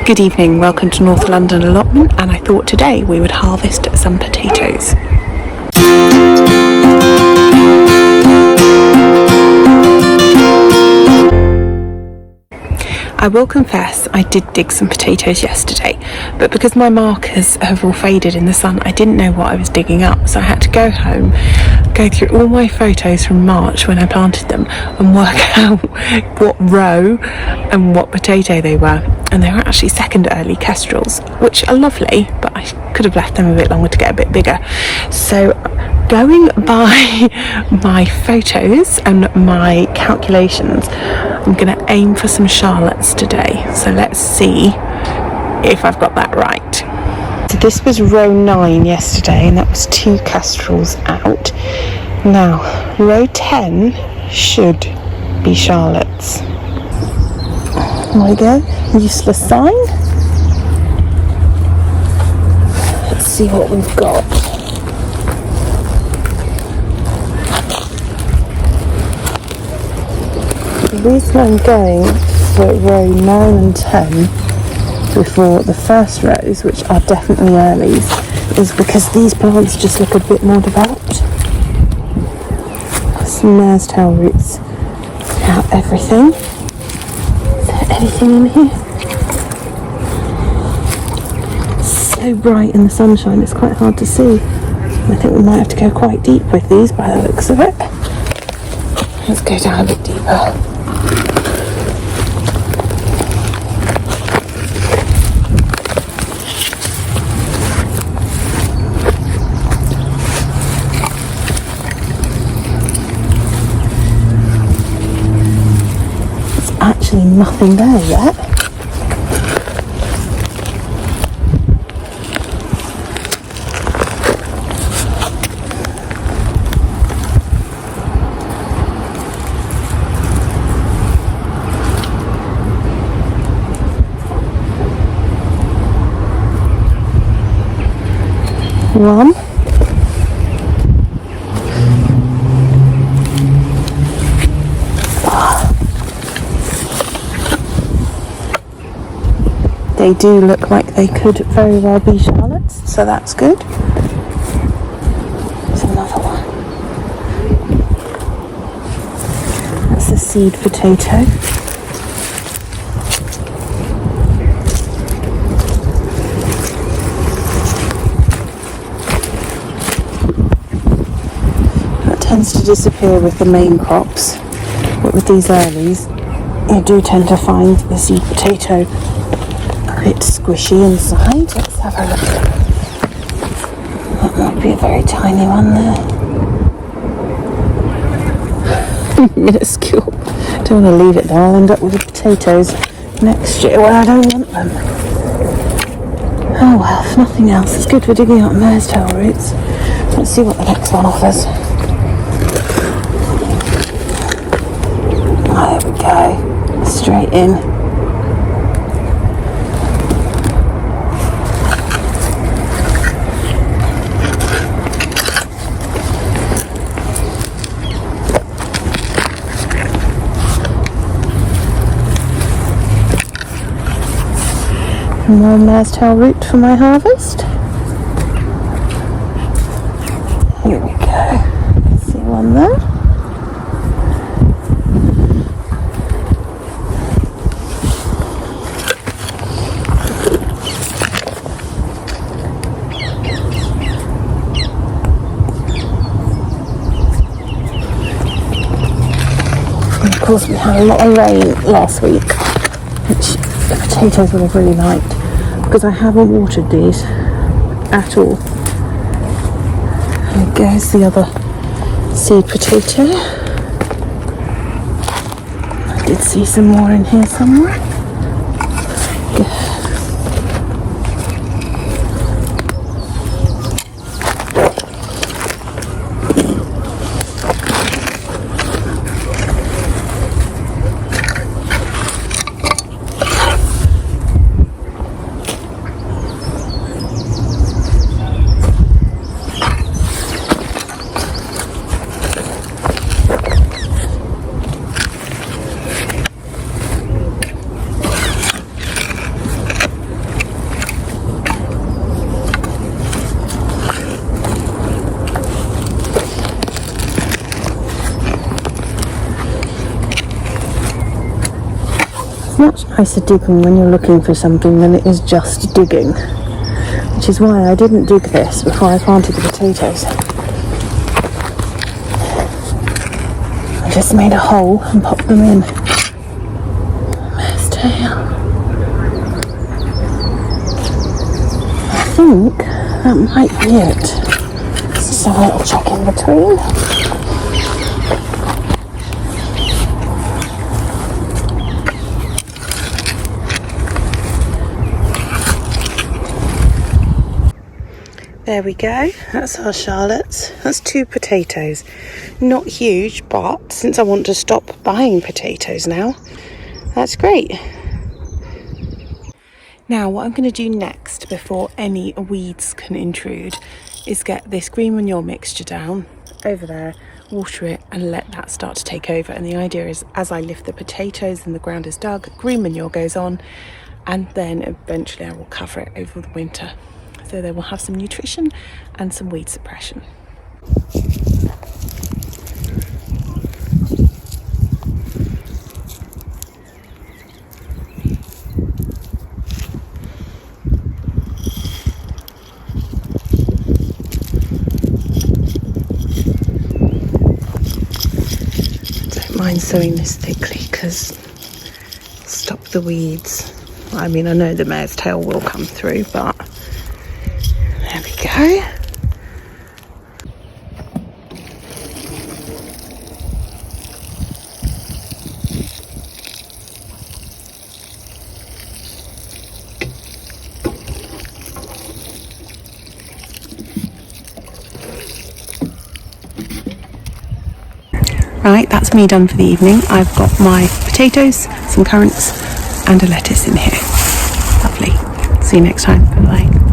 Good evening, welcome to North London Allotment, and I thought today we would harvest some potatoes. I will confess I did dig some potatoes yesterday, but because my markers have all faded in the sun, I didn't know what I was digging up, so I had to go home, go through all my photos from March when I planted them and work out what row and what potato they were. And they were actually second early kestrels, which are lovely, but I could have left them a bit longer to get a bit bigger. So going by my photos and my calculations, I'm going to aim for some Charlottes today. So let's see if I've got that right. So this was row 9 yesterday, and that was 2 kestrels out. Now, row 10 should be Charlottes. There we go, useless sign. Let's see what we've got. The reason I'm going for row 9 and 10 before the first rows, which are definitely earlies, is because these plants just look a bit more developed. Some mare's tail roots out everything. Anything in here? So bright in the sunshine, it's quite hard to see. I think we might have to go quite deep with these by the looks of it. Let's go down a bit deeper. Actually nothing there yet. One. They do look like they could very well be Charlottes, so that's good. There's another one. That's a seed potato. That tends to disappear with the main crops, but with these earlies, you do tend to find the seed potato it's squishy inside. Let's have a look. That might be a very tiny one there. Minuscule. Don't want to leave it there. I'll end up with the potatoes next year when I don't want them. Oh well, if nothing else, it's good for digging up mare's tail roots. Let's see what the next one offers. Oh, there we go. Straight in. More mare's tail root for my harvest. Here we go. See one there. And of course we had a lot of rain last week, which the potatoes would have really liked, because I haven't watered these at all. There goes the other seed potato. I did see some more in here somewhere. much nicer digging when you're looking for something than it is just digging, which is why I didn't dig this before I planted the potatoes. I just made a hole and popped them in. Messed here. I think that might be it. Just have a little check in between. There we go, that's our Charlottes. That's 2 potatoes. Not huge, but since I want to stop buying potatoes now, that's great. Now what I'm going to do next, before any weeds can intrude, is get this green manure mixture down over there, water it and let that start to take over. And the idea is, as I lift the potatoes and the ground is dug, green manure goes on, and then eventually I will cover it over the winter. So they will have some nutrition and some weed suppression. Don't mind sowing this thickly because it'll stop the weeds. I mean, I know the mare's tail will come through, but there we go. Right, that's me done for the evening. I've got my potatoes, some currants and a lettuce in here. Lovely. See you next time. Bye bye.